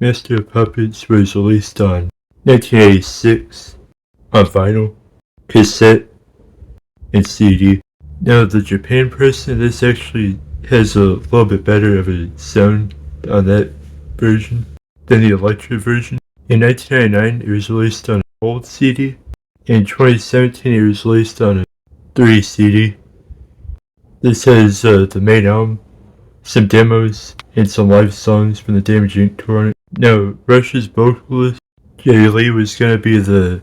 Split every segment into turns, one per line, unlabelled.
Master of Puppets was released on 1986 on vinyl, cassette, and CD. Now the Japan pressing, this actually has a little bit better of a sound on that version than the electric version. In 1999 it was released on a gold CD. In 2017 it was released on a 3 CD. This has the main album, some demos, and some live songs from the Damage Inc. tour on it. Now, Rush's vocalist, Jay Lee, was going to be the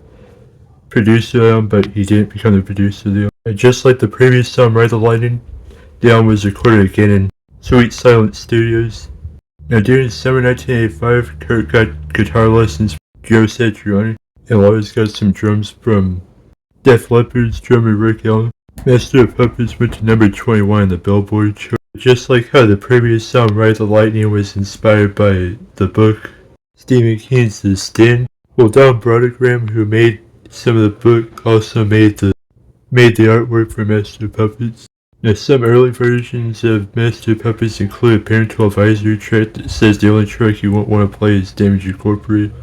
producer of the album, but he didn't become the producer of the album. And just like the previous song, Ride the Lightning, the album was recorded again in Sweet Silence Studios. Now, during summer 1985, Kurt got guitar lessons from Joe Satriani, and Lars got some drums from Def Leppard's drummer Rick Allen. Master of Puppets went to number 21 on the Billboard chart. Just like how the previous song Ride the Lightning was inspired by the book Stephen King's The Stand, well, Don Brodegram, who made some of the book, also made the artwork for Master of Puppets. Now, some early versions of Master of Puppets include a parental advisory track that says the only track you won't want to play is Damage Incorporated.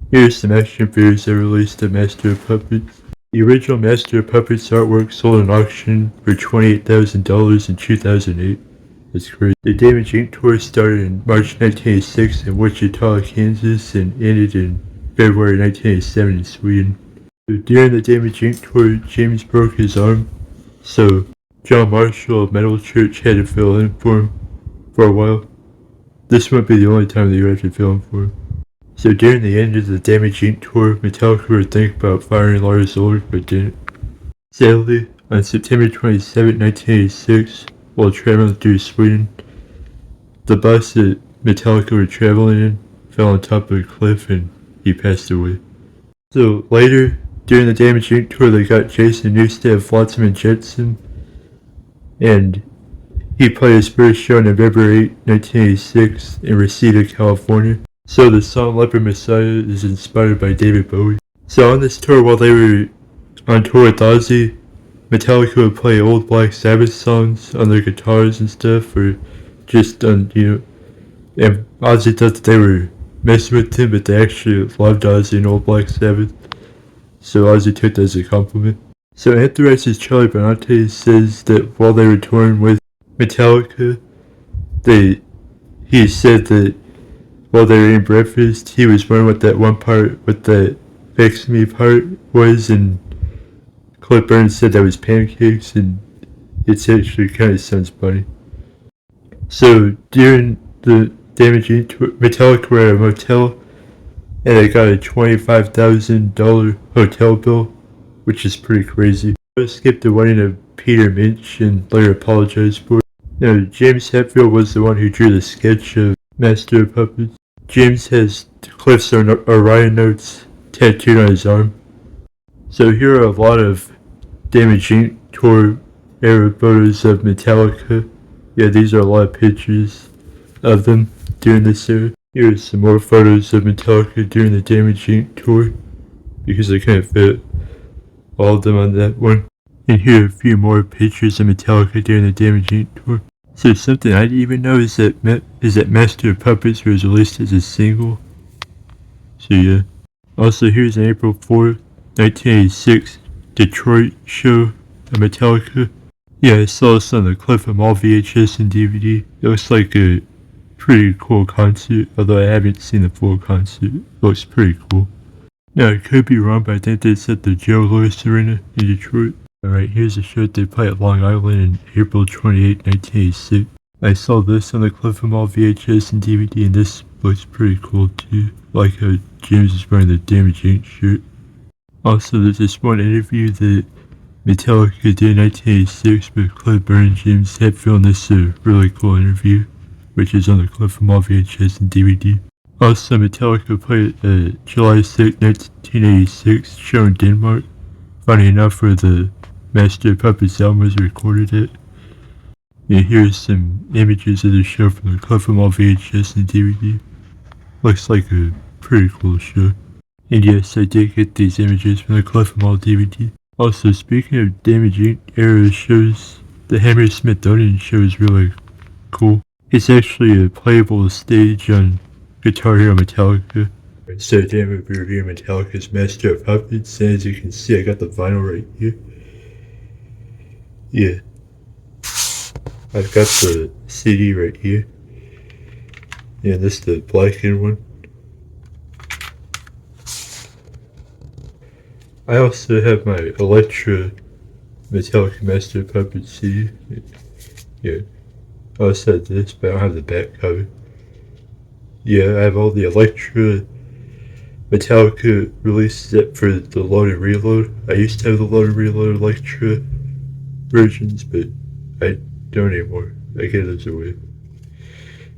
Here's some action figures that released of Master of Puppets. The original Master of Puppets artwork sold at an auction for $28,000 in 2008. That's crazy. The Damage Inc. tour started in March 1986 in Wichita, Kansas, and ended in February 1987 in Sweden. So during the Damage Inc. tour, James broke his arm, so John Marshall of Metal Church had to fill in for him for a while. This won't be the only time that you have to fill in for him. So during the end of the Damage Inc. tour, Metallica were thinking about firing Lars Ulrich, but didn't. Sadly, on September 27, 1986, while traveling through Sweden, the bus that Metallica were traveling in fell on top of a cliff and he passed away. So later, during the Damage Inc. tour, they got Jason Newsted of Flotsam and Jetsam, and he played his first show on November 8, 1986 in Reseda, California. So the song Leopard Messiah is inspired by David Bowie. So on this tour, while they were on tour with Ozzy, Metallica would play old Black Sabbath songs on their guitars and stuff, or just on, and Ozzy thought that they were messing with him, but they actually loved Ozzy and old Black Sabbath. So Ozzy took that as a compliment. So Anthrax's Charlie Benante says that while they were touring with Metallica, he said that while they were eating breakfast, he was wondering what that one part, what that Fix Me part was, and Cliff Burns said that was pancakes, and it actually kind of sounds funny. So during the Damage Inc. tour, Metallica were at a motel, and they got a $25,000 hotel bill, which is pretty crazy. I skipped the wedding of Peter Minch and later apologized for it. Now, James Hetfield was the one who drew the sketch of Master of Puppets. James has Cliff's Orion notes tattooed on his arm. So here are a lot of Damage Inc. tour era photos of Metallica. Yeah, these are a lot of pictures of them during this era. Here are some more photos of Metallica during the Damage Inc. tour, because I can't fit all of them on that one. And here are a few more pictures of Metallica during the Damage Inc. tour. So something I didn't even know is that Master of Puppets was released as a single. So yeah. Also, here's an April 4th, 1986 Detroit show of Metallica. Yeah, I saw this on the Cliff of Mall VHS and DVD. It looks like a pretty cool concert, although I haven't seen the full concert. It looks pretty cool. Now, I could be wrong, but I think it's at the Joe Louis Arena in Detroit. Alright, here's a show they play at Long Island in April 28, 1986. I saw this on the Cliff of Mall VHS and DVD, and this looks pretty cool too. Like how James is wearing the Damage Inc. shirt. Also, there's this one interview that Metallica did in 1986 with Cliff Burns and James Hetfield, and this is a really cool interview, which is on the Cliff of Mall VHS and DVD. Also, Metallica played at July 6, 1986 show in Denmark. Funny enough, where the Master of Puppets album was recorded at. And here's some images of the show from the Cliff of Mall VHS and DVD. Looks like a pretty cool show. And yes, I did get these images from the Cliff of Mall DVD. Also, speaking of Damage Inc. era shows, the Hammersmithsonian show is really cool. It's actually a playable stage on Guitar Hero Metallica. So today I'm going to be reviewing Metallica's Master of Puppets, and as you can see I got the vinyl right here. Yeah. I've got the CD right here. Yeah, this is the blackened one. I also have my Electra Metallica Master of Puppets CD. Yeah. I also have this, but I don't have the back cover. Yeah, I have all the Electra Metallica releases for the Load and Reload. I used to have the Load and Reload Electra versions, but I don't anymore. I gave those away.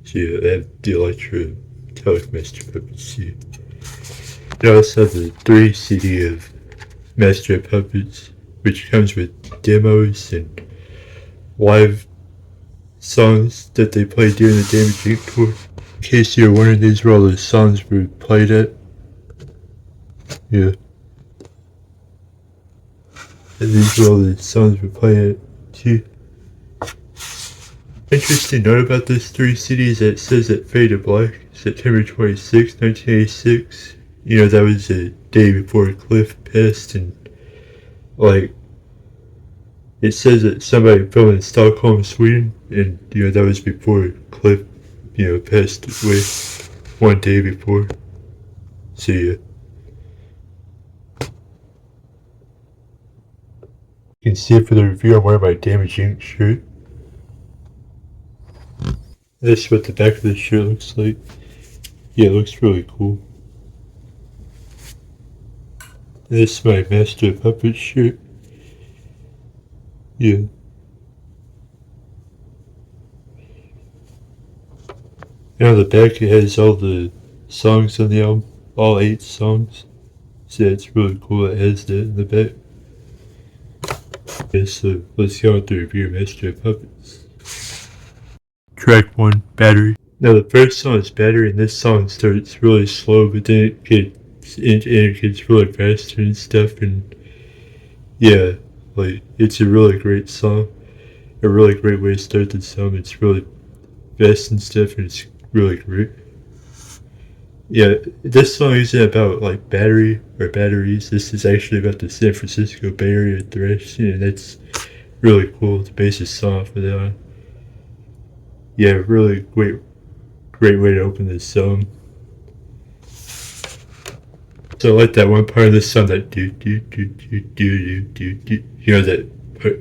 So yeah, I have the Electra Metallica Master of Puppets CD. I also have the 3 CD of Master of Puppets, which comes with demos and live songs that they played during the Damage tour. In case you're wondering, these were all the songs we played at. Yeah. And these were all the songs we played at too. Interesting note about this 3 CDs that it says that Fade to Black, September 26, 1986. You know, that was the day before Cliff passed, and like, it says that somebody filmed in Stockholm, Sweden, and you know, that was before Cliff, you know, passed away 1 day before. So yeah. You can see it for the review. I'm wearing my Damage Inc. shirt. This is what the back of the shirt looks like. Yeah, it looks really cool. This is my Master of Puppets shirt. Yeah. And on the back it has all the songs on the album. All 8 songs. So it's really cool it has that in the back. Okay, so let's go on to review Master of Puppets. Track 1, Battery. Now the first song is Battery, and this song starts really slow, but then it gets really faster and stuff, and yeah, like, it's a really great song. A really great way to start the song. It's really fast and stuff, and it's really great. Yeah, this song isn't about like battery or batteries. This is actually about the San Francisco Bay Area thrash scene, and that's really cool to base a song for that on. Yeah, really great way to open this song. So I like that one part of the song that do, you know, that,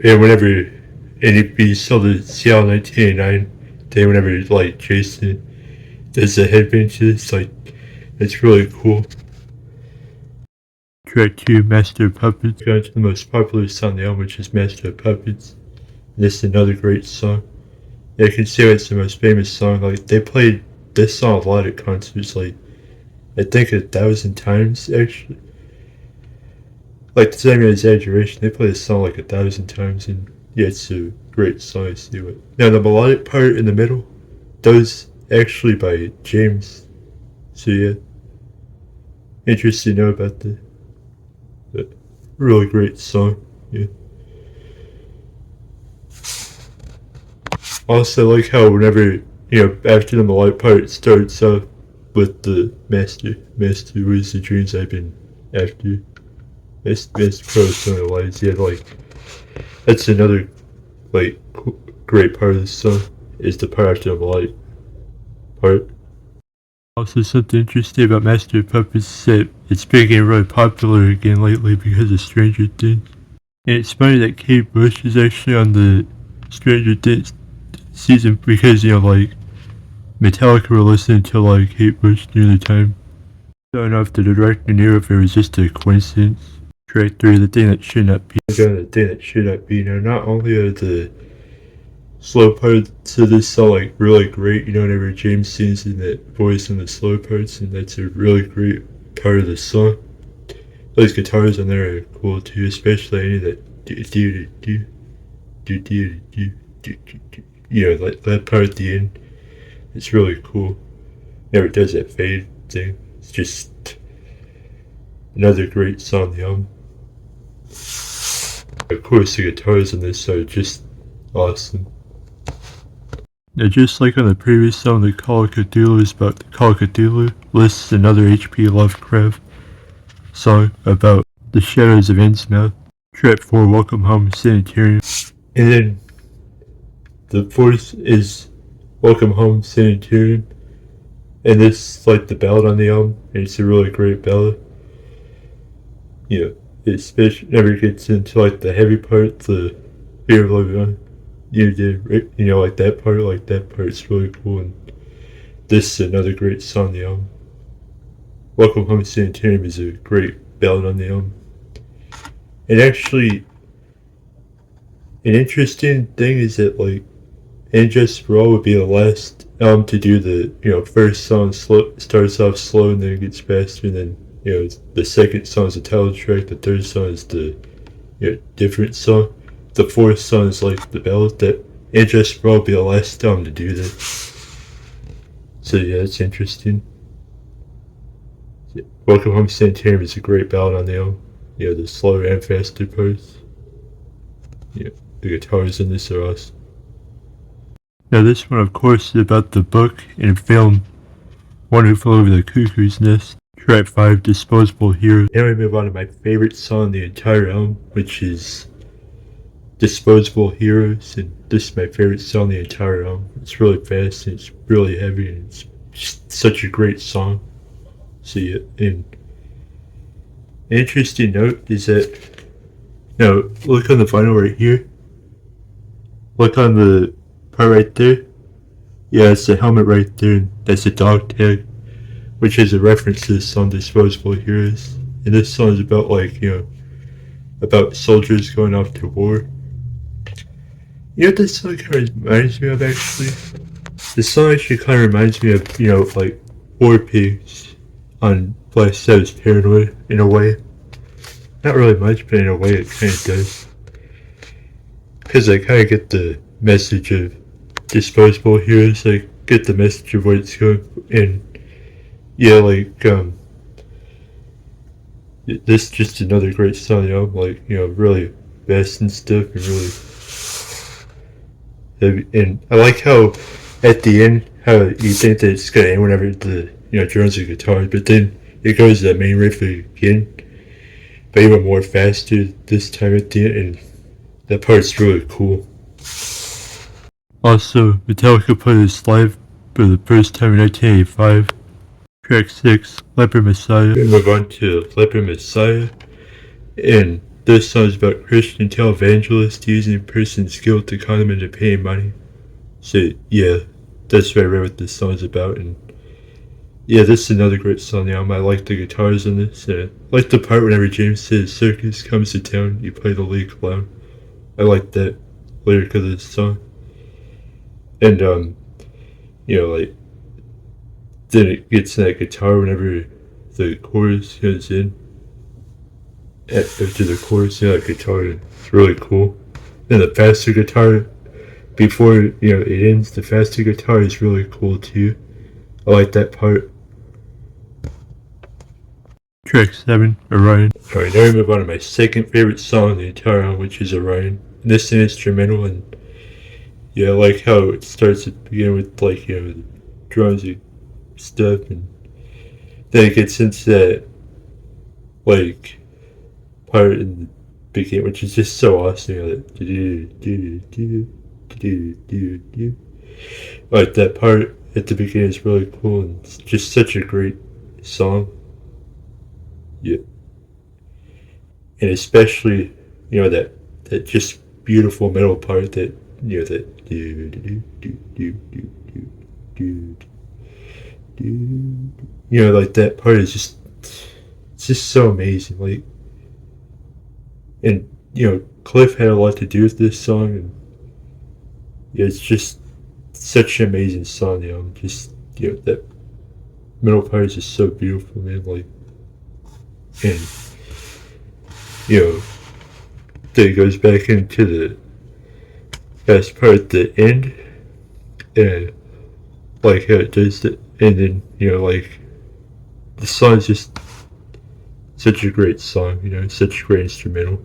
and whenever, and if you saw the Seattle 1989 day, whenever like Jason does the headband to this, like, it's really cool. Track 2, Master of Puppets. Going to the most popular song on the album, which is Master of Puppets. And this is another great song. Yeah, you can see it's the most famous song. Like, they played this song a lot at concerts, like, I think 1,000 times, actually. Like, that's not even an exaggeration. They play this song like 1,000 times, and yeah, it's a great song. I see it. Now, the melodic part in the middle, those actually by James. So yeah, interesting to know about the really great song. Yeah. Also, like how whenever, you know, after the melodic part, it starts off with the Master, where's the dreams I've been after. Master Pro's one of the lines. Yeah, like, that's another, like, great part of the song, is the part after the melodic part. Also, something interesting about Master of Puppets is that it's becoming really popular again lately because of Stranger Things. And it's funny that Kate Bush is actually on the Stranger Things season because, you know, like, Metallica were listening to like Kate Bush near the time. I don't know if the director knew if it was just a coincidence. Track 3, The Thing That Should Not Be. The Thing That Should Not Be. Now, not only are the slow parts of this song like really great, you know, whenever James sings in that voice on the slow parts, and that's a really great part of the song. Those guitars on there are cool too, especially any of that you know, like that part at the end. It's really cool. Never does that fade thing. It's just another great song on the album. Of course, the guitars on this are just awesome. Now, just like on the previous song, the Call of Cthulhu is about the Call of Cthulhu, lists another H.P. Lovecraft song about the shadows of Innsmouth. Track 4, Welcome Home, Sanitarium. And then the fourth is Welcome Home, Sanitarium. And this is like the ballad on the album, and it's a really great ballad. You know, it especially never gets into like the heavy part, the fear of living on. Like that part's really cool, and this is another great song on the album. Welcome Home, Sanitarium is a great ballad on the album. And actually, an interesting thing is that like And Just For All would be the last album to do the first song starts off slow and then it gets faster, and then the second song is the title track, the third song is the different song, the fourth song is like the ballad. That And Just For All would be the last album to do that. So yeah, it's interesting. Welcome Home, Sanitarium is a great ballad on the album. The slower and faster parts. The guitars in this are awesome. Now this one, of course, is about the book and film One Who Flew Over the Cuckoo's Nest. Track 5, Disposable Hero. Now we move on to my favorite song on the entire album, which is Disposable Heroes, and this is my favorite song on the entire album. It's really fast and it's really heavy and it's just such a great song. So yeah, and an interesting note is that look on the vinyl right here. Look on the part right there. Yeah, it's the helmet right there. That's a dog tag, which is a reference to the song Disposable Heroes. And this song is about about soldiers going off to war. You know what this song kind of reminds me of actually? This song actually kind of reminds me of like War Pigs on Black Sabbath's Paranoid in a way. Not really much, but in a way it kind of does. Because I kind of get the message of Disposable Heroes, I get the message of what it's going, and yeah, this is just another great song, really fast and stuff, and really heavy. And I like how at the end, how you think that it's gonna end whenever the drums and guitars, but then it goes to that main riff again, but even more faster this time at the end, and that part's really cool. Also, Metallica played this live for the first time in 1985. Track 6, Leper Messiah. We move on to Leper Messiah, and this song is about Christian televangelists using a person's guilt to con them into paying money. So yeah, that's what I read what this song is about, and yeah, this is another great song on the album. I like the guitars in this, and I like the part whenever James says circus comes to town, you play the lead clown. I like that lyric of this song. And then it gets that guitar whenever the chorus goes in. After the chorus, that guitar, it's really cool. And the faster guitar, before it ends, the faster guitar is really cool too. I like that part. Track 7, Orion. Alright, now we move on to my second favorite song in the entire album, which is Orion. And this is an instrumental, and yeah, I like how it starts at the beginning with the drums and stuff, and then it gets into that part in the beginning, which is just so awesome. Like that part at the beginning is really cool, and it's just such a great song. Yeah, and especially that just beautiful middle part that like that part is just so amazing. And Cliff had a lot to do with this song, and yeah, it's just such an amazing song. Just that middle part is just so beautiful, man. And then it goes back into the best part at the end, and how it does that, and then the song is just such a great song, such a great instrumental.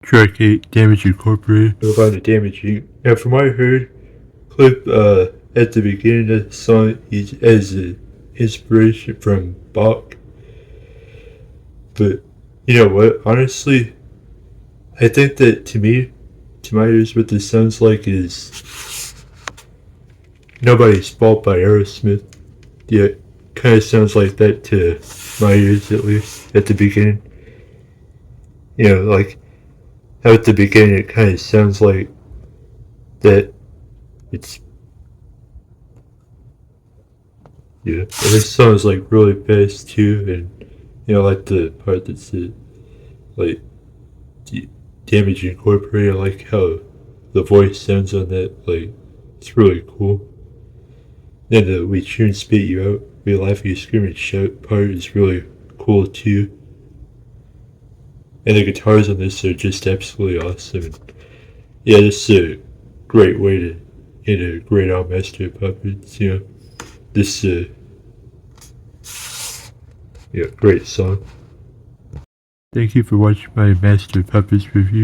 Track 8, Damage Incorporated. About the Damage. Now from what I heard, Clip at the beginning of the song is as an inspiration from Bach. But you know what? Honestly, I think that to my ears, what this sounds like is Nobody's Fault by Aerosmith. Yeah, kind of sounds like that to my ears, at least at the beginning. You know, like how at the beginning it kind of sounds like that. It's yeah, and this song's like really fast too, and you know, like the part that said like Damage Incorporated. I like how the voice sounds on that. Like it's really cool. Then the "We cheer and spit you out, we laugh, you scream and shout" part is really cool too. And the guitars on this are just absolutely awesome. And yeah, this is a great way to end a great album, Master of Puppets. You know, this yeah, great song. Thank you for watching my Master of Puppets review.